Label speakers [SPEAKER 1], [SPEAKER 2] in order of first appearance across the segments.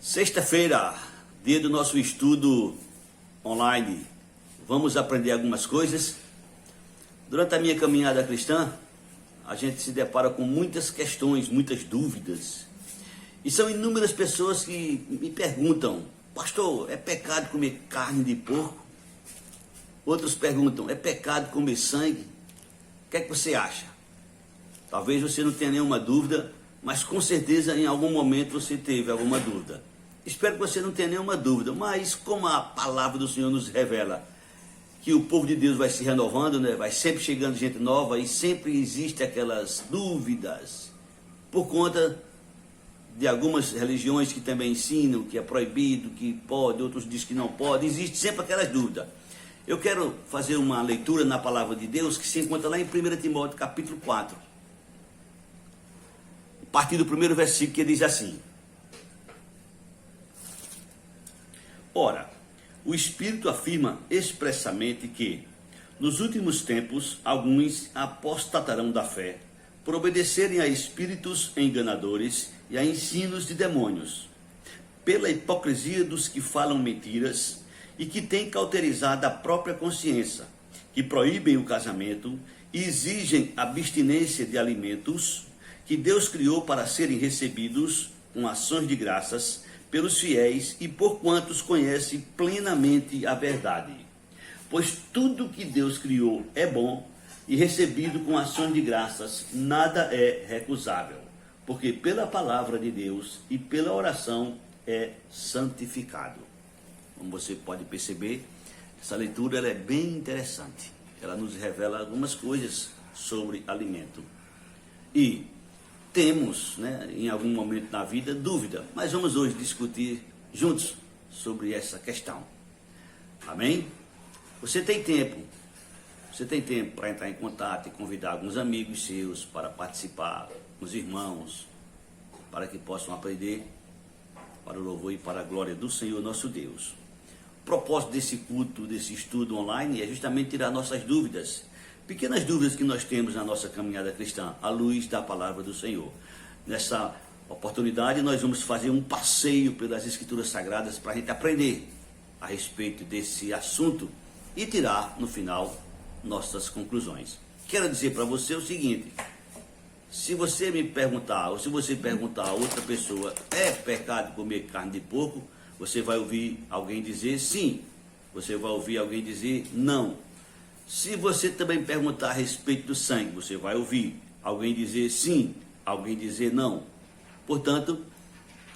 [SPEAKER 1] Sexta-feira, dia do nosso estudo online. Vamos aprender algumas coisas. Durante a minha caminhada cristã, a gente se depara com muitas questões, muitas dúvidas. E são inúmeras pessoas que me perguntam: pastor, é pecado comer carne de porco? Outros perguntam: é pecado comer sangue? O que é que você acha? Talvez você não tenha nenhuma dúvida, mas com certeza em algum momento você teve alguma dúvida. Espero que você não tenha nenhuma dúvida, mas como a palavra do Senhor nos revela que o povo de Deus vai se renovando, né? Vai sempre chegando gente nova e sempre existe aquelas dúvidas por conta de algumas religiões que também ensinam que é proibido, que pode, outros dizem que não pode, existe sempre aquelas dúvidas. Eu quero fazer uma leitura na palavra de Deus que se encontra lá em 1 Timóteo capítulo 4, a partir do primeiro versículo, que diz assim: Ora, o Espírito afirma expressamente que, nos últimos tempos, alguns apostatarão da fé, por obedecerem a espíritos enganadores e a ensinos de demônios, pela hipocrisia dos que falam mentiras e que têm cauterizado a própria consciência, que proíbem o casamento e exigem abstinência de alimentos que Deus criou para serem recebidos com ações de graças pelos fiéis e por quantos conhecem plenamente a verdade. Pois tudo que Deus criou é bom e recebido com ações de graças nada é recusável, porque pela palavra de Deus e pela oração é santificado. Como você pode perceber, essa leitura ela é bem interessante. Ela nos revela algumas coisas sobre alimento. E temos, em algum momento na vida, dúvida, mas vamos hoje discutir juntos sobre essa questão. Amém? Você tem tempo para entrar em contato e convidar alguns amigos seus para participar, os irmãos, para que possam aprender para o louvor e para a glória do Senhor nosso Deus. O propósito desse culto, desse estudo online é justamente tirar nossas dúvidas, pequenas dúvidas que nós temos na nossa caminhada cristã, à luz da palavra do Senhor. Nessa oportunidade, nós vamos fazer um passeio pelas Escrituras Sagradas para a gente aprender a respeito desse assunto e tirar, no final, nossas conclusões. Quero dizer para você o seguinte: se você me perguntar, ou se você perguntar a outra pessoa, é pecado comer carne de porco? Você vai ouvir alguém dizer sim, você vai ouvir alguém dizer não. Se você também perguntar a respeito do sangue, você vai ouvir alguém dizer sim, alguém dizer não. Portanto,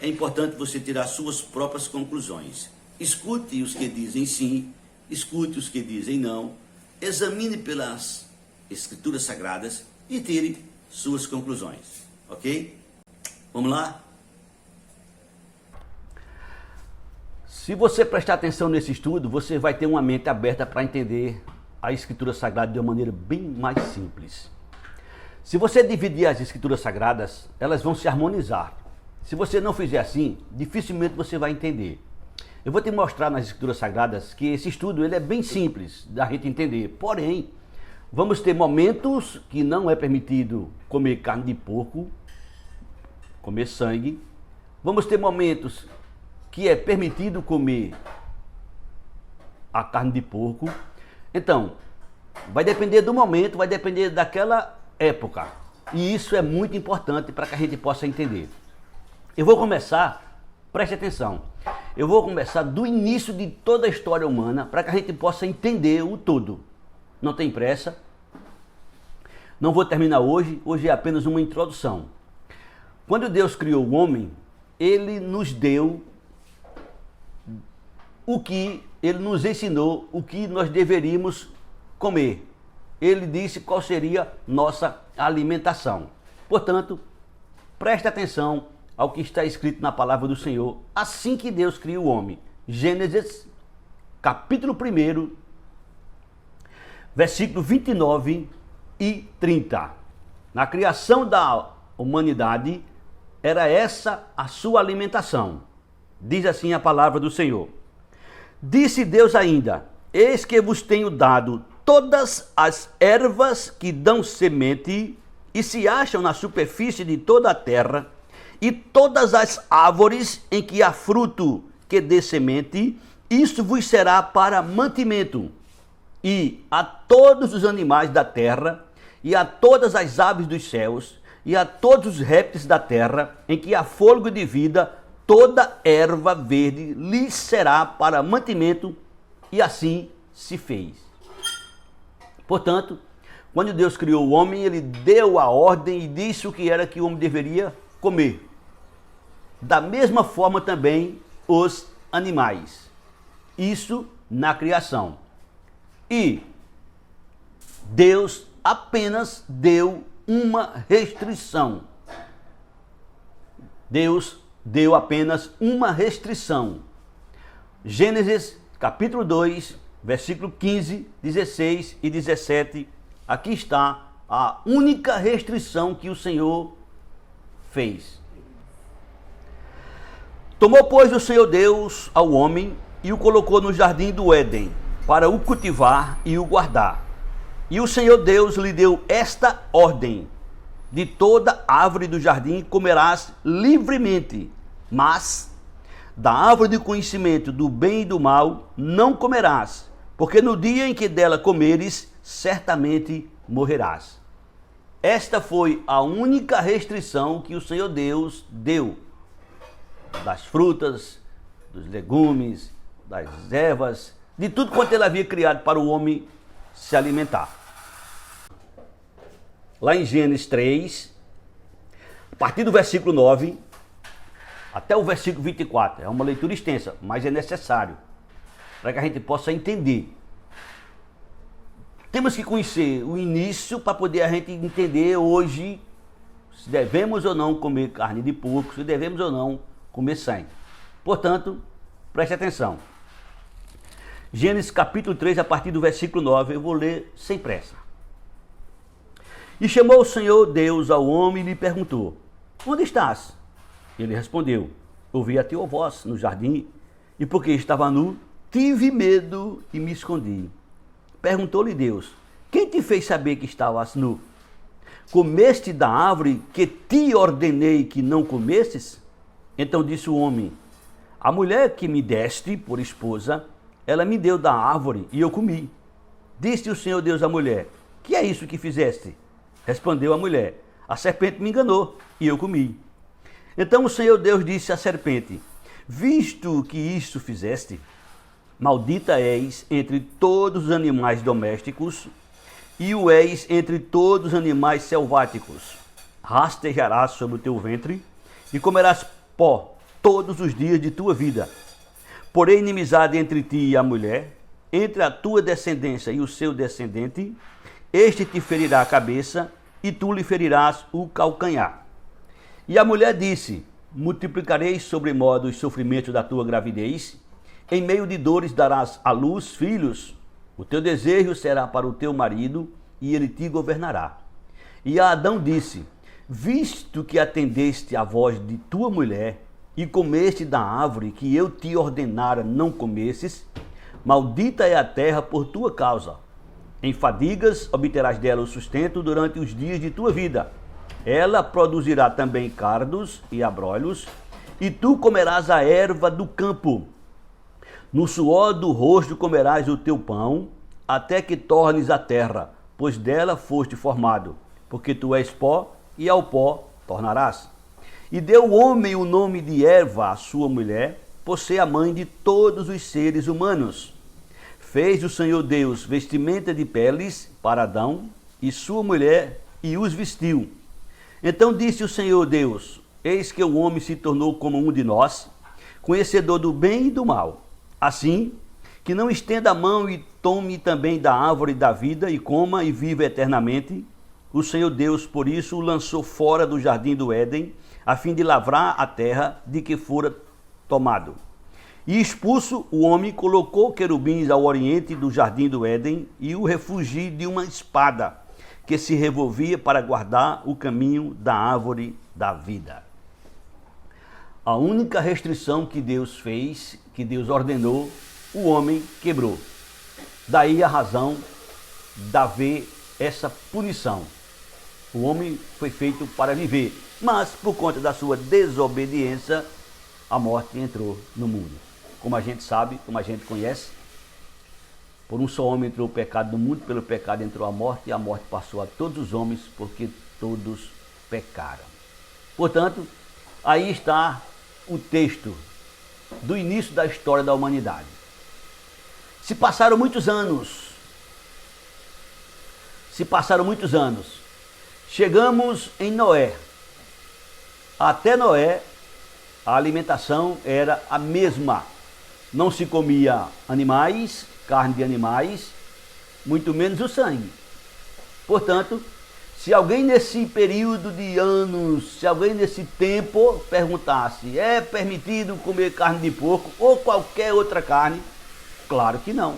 [SPEAKER 1] é importante você tirar suas próprias conclusões. Escute os que dizem sim, escute os que dizem não, examine pelas Escrituras Sagradas e tire suas conclusões. Ok? Vamos lá? Se você prestar atenção nesse estudo, você vai ter uma mente aberta para entender a Escritura Sagrada de uma maneira bem mais simples. Se você dividir as Escrituras Sagradas, elas vão se harmonizar. Se você não fizer assim, dificilmente você vai entender. Eu vou te mostrar nas Escrituras Sagradas que esse estudo ele é bem simples da gente entender. Porém, vamos ter momentos que não é permitido comer carne de porco, comer sangue. Vamos ter momentos que é permitido comer a carne de porco. Então, vai depender do momento, vai depender daquela época. E isso é muito importante para que a gente possa entender. Eu vou começar, preste atenção, eu vou começar do início de toda a história humana para que a gente possa entender o todo. Não tem pressa. Não vou terminar hoje é apenas uma introdução. Quando Deus criou o homem, Ele nos deu Ele nos ensinou o que nós deveríamos comer. Ele disse qual seria nossa alimentação. Portanto, preste atenção ao que está escrito na palavra do Senhor assim que Deus criou o homem. Gênesis, capítulo 1, versículo 29 e 30. Na criação da humanidade, era essa a sua alimentação. Diz assim a palavra do Senhor. Disse Deus ainda: eis que vos tenho dado todas as ervas que dão semente e se acham na superfície de toda a terra, e todas as árvores em que há fruto que dê semente, isso vos será para mantimento. E a todos os animais da terra, e a todas as aves dos céus, e a todos os répteis da terra, em que há fôlego de vida, toda erva verde lhes será para mantimento, e assim se fez. Portanto, quando Deus criou o homem, ele deu a ordem e disse o que era que o homem deveria comer. Da mesma forma também os animais. Isso na criação. E Deus apenas deu uma restrição. Deus deu apenas uma restrição. Gênesis capítulo 2, versículo 15, 16 e 17. Aqui está a única restrição que o Senhor fez. Tomou, pois, o Senhor Deus ao homem e o colocou no jardim do Éden, para o cultivar e o guardar. E o Senhor Deus lhe deu esta ordem: de toda árvore do jardim comerás livremente, mas da árvore do conhecimento do bem e do mal não comerás, porque no dia em que dela comeres, certamente morrerás. Esta foi a única restrição que o Senhor Deus deu das frutas, dos legumes, das ervas, de tudo quanto ele havia criado para o homem se alimentar. Lá em Gênesis 3, a partir do versículo 9 até o versículo 24, é uma leitura extensa, mas é necessário para que a gente possa entender. Temos que conhecer o início para poder a gente entender hoje se devemos ou não comer carne de porco, se devemos ou não comer sangue. Portanto, preste atenção. Gênesis capítulo 3, a partir do versículo 9, eu vou ler sem pressa. E chamou o Senhor Deus ao homem e lhe perguntou: onde estás? Ele respondeu: ouvi a tua voz no jardim, e porque estava nu, tive medo e me escondi. Perguntou-lhe Deus: quem te fez saber que estavas nu? Comeste da árvore que te ordenei que não comesses? Então disse o homem: a mulher que me deste por esposa, ela me deu da árvore e eu comi. Disse o Senhor Deus à mulher: que é isso que fizeste? Respondeu a mulher: a serpente me enganou e eu comi. Então o Senhor Deus disse à serpente: visto que isto fizeste, maldita és entre todos os animais domésticos e o és entre todos os animais selváticos. Rastejarás sobre o teu ventre e comerás pó todos os dias de tua vida. Porém, inimizade entre ti e a mulher, entre a tua descendência e o seu descendente, este te ferirá a cabeça e tu lhe ferirás o calcanhar. E a mulher disse: multiplicarei sobremodo os sofrimentos da tua gravidez, em meio de dores darás à luz filhos, o teu desejo será para o teu marido e ele te governará. E a Adão disse: visto que atendeste à voz de tua mulher e comeste da árvore que eu te ordenara não comesses, maldita é a terra por tua causa. Em fadigas obterás dela o sustento durante os dias de tua vida. Ela produzirá também cardos e abrolhos, e tu comerás a erva do campo. No suor do rosto comerás o teu pão, até que tornes a terra, pois dela foste formado, porque tu és pó, e ao pó tornarás. E deu o homem o nome de Eva à sua mulher, por ser a mãe de todos os seres humanos. Fez o Senhor Deus vestimenta de peles para Adão e sua mulher, e os vestiu. Então disse o Senhor Deus: eis que o homem se tornou como um de nós, conhecedor do bem e do mal. Assim, que não estenda a mão e tome também da árvore da vida e coma e viva eternamente. O Senhor Deus, por isso, o lançou fora do jardim do Éden, a fim de lavrar a terra de que fora tomado. E expulso, o homem colocou querubins ao oriente do jardim do Éden e o refugiou de uma espada que se revolvia para guardar o caminho da árvore da vida. A única restrição que Deus fez, que Deus ordenou, o homem quebrou. Daí a razão de haver essa punição.
[SPEAKER 2] O homem foi feito para viver, mas por conta da sua desobediência, a morte entrou no mundo. Como a gente sabe, como a gente conhece, por um só homem entrou o pecado no mundo, pelo pecado entrou a morte, e a morte passou a todos os homens, porque todos pecaram. Portanto, aí está o texto do início da história da humanidade. Se passaram muitos anos, chegamos em Noé. Até Noé, a alimentação era a mesma. Não se comia animais, carne de animais, muito menos o sangue. Portanto, se alguém nesse período de anos, se alguém nesse tempo perguntasse, é permitido comer carne de porco ou qualquer outra carne? Claro que não.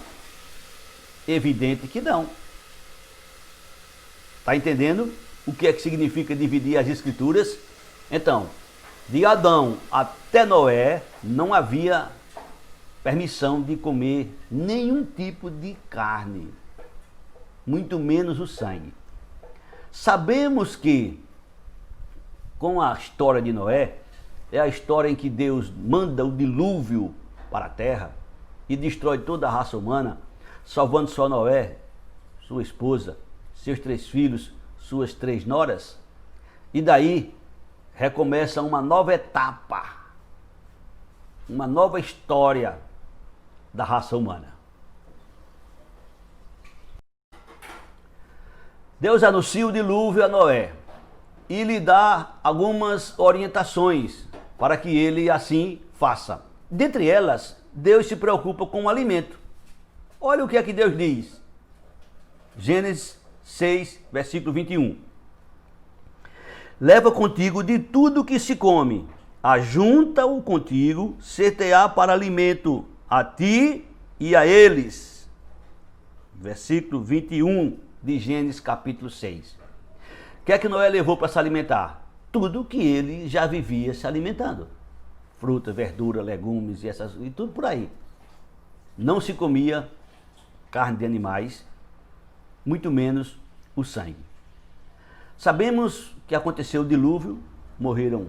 [SPEAKER 2] Evidente que não. Está entendendo o que é que significa dividir as escrituras? Então, de Adão até Noé não havia permissão de comer nenhum tipo de carne, muito menos o sangue. Sabemos que, com a história de Noé, é a história em que Deus manda o dilúvio para a terra e destrói toda a raça humana, salvando só Noé, sua esposa, seus 3 filhos, suas 3 noras, e daí recomeça uma nova etapa, uma nova história da raça humana. Deus anuncia o dilúvio a Noé e lhe dá algumas orientações para que ele assim faça. Dentre elas, Deus se preocupa com o alimento. Olha o que é que Deus diz. Gênesis 6, versículo 21. Leva contigo de tudo que se come, ajunta-o contigo, ser-te-á para alimento a ti e a eles. Versículo 21 de Gênesis capítulo 6. O que é que Noé levou para se alimentar? Tudo que ele já vivia se alimentando. Fruta, verdura, legumes e tudo por aí. Não se comia carne de animais, muito menos o sangue. Sabemos que aconteceu o dilúvio, morreram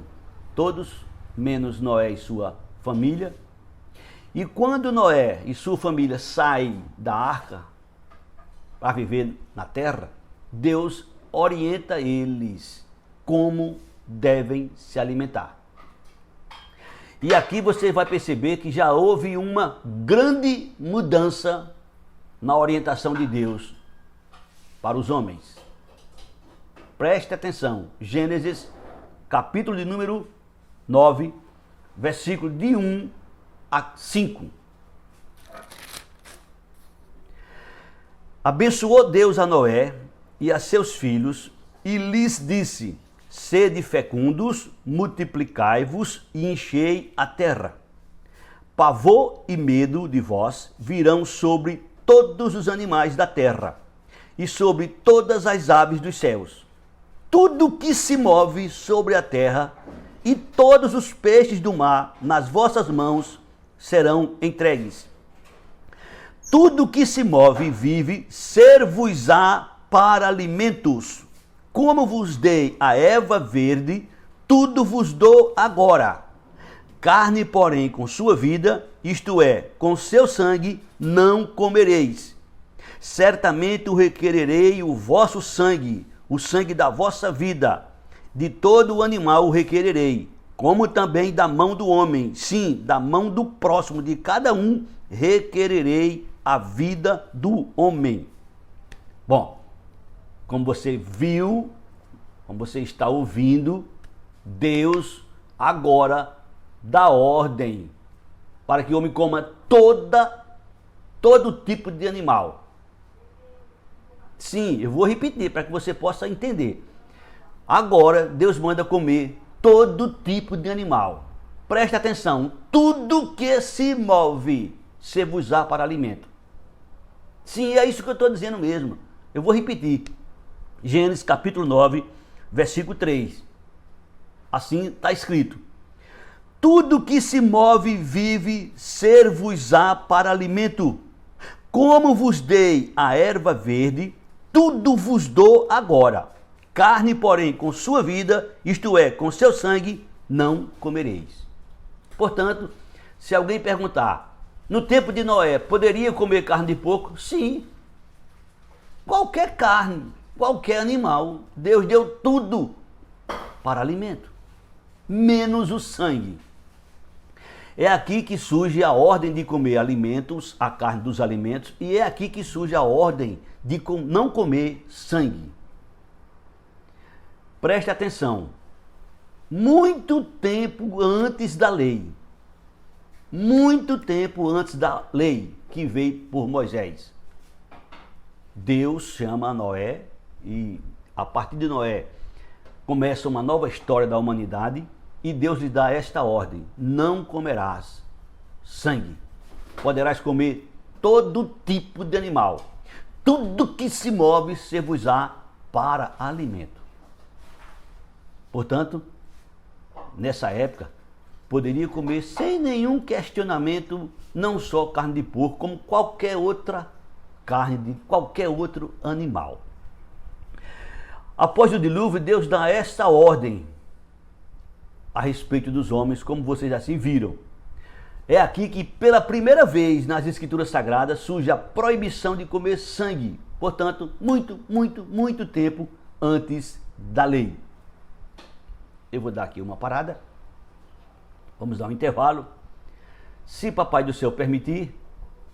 [SPEAKER 2] todos, menos Noé e sua família. E quando Noé e sua família saem da arca para viver na terra, Deus orienta eles como devem se alimentar. E aqui você vai perceber que já houve uma grande mudança na orientação de Deus para os homens. Preste atenção, Gênesis, capítulo de número 9, versículo de 1 a 5. Abençoou Deus a Noé e a seus filhos e lhes disse: sede fecundos, multiplicai-vos e enchei a terra. Pavor e medo de vós virão sobre todos os animais da terra e sobre todas as aves dos céus. Tudo que se move sobre a terra e todos os peixes do mar nas vossas mãos serão entregues. Tudo que se move e vive, ser-vos-á para alimentos. Como vos dei a erva verde, tudo vos dou agora. Carne, porém, com sua vida, isto é, com seu sangue, não comereis. Certamente o requererei o vosso sangue, o sangue da vossa vida. De todo o animal o requererei, como também da mão do homem, sim, da mão do próximo, de cada um, requererei a vida do homem. Bom, como você viu, como você está ouvindo, Deus agora dá ordem para que o homem coma todo tipo de animal. Sim, eu vou repetir para que você possa entender. Agora Deus manda comer todo tipo de animal. Preste atenção, tudo que se move, ser-vos-á para alimento. Sim, é isso que eu estou dizendo mesmo. Eu vou repetir. Gênesis capítulo 9, versículo 3. Assim está escrito: tudo que se move vive, ser-vos-á para alimento. Como vos dei a erva verde, tudo vos dou agora. Carne, porém, com sua vida, isto é, com seu sangue, não comereis. Portanto, se alguém perguntar, no tempo de Noé, poderia comer carne de porco? Sim. Qualquer carne, qualquer animal, Deus deu tudo para alimento, menos o sangue. É aqui que surge a ordem de comer alimentos, a carne dos alimentos, e é aqui que surge a ordem de não comer sangue. Preste atenção. Muito tempo antes da lei, que veio por Moisés, Deus chama Noé e a partir de Noé começa uma nova história da humanidade e Deus lhe dá esta ordem: não comerás sangue. Poderás comer todo tipo de animal. Tudo que se move ser-vos-á para alimento. Portanto, nessa época, poderia comer sem nenhum questionamento não só carne de porco, como qualquer outra carne de qualquer outro animal. Após o dilúvio, Deus dá esta ordem a respeito dos homens, como vocês assim viram. É aqui que pela primeira vez nas Escrituras Sagradas surge a proibição de comer sangue. Portanto, muito tempo antes da lei. Eu vou dar aqui uma parada. Vamos dar um intervalo. Se Papai do Céu permitir,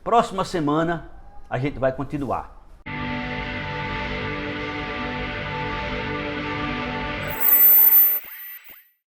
[SPEAKER 2] próxima semana a gente vai continuar.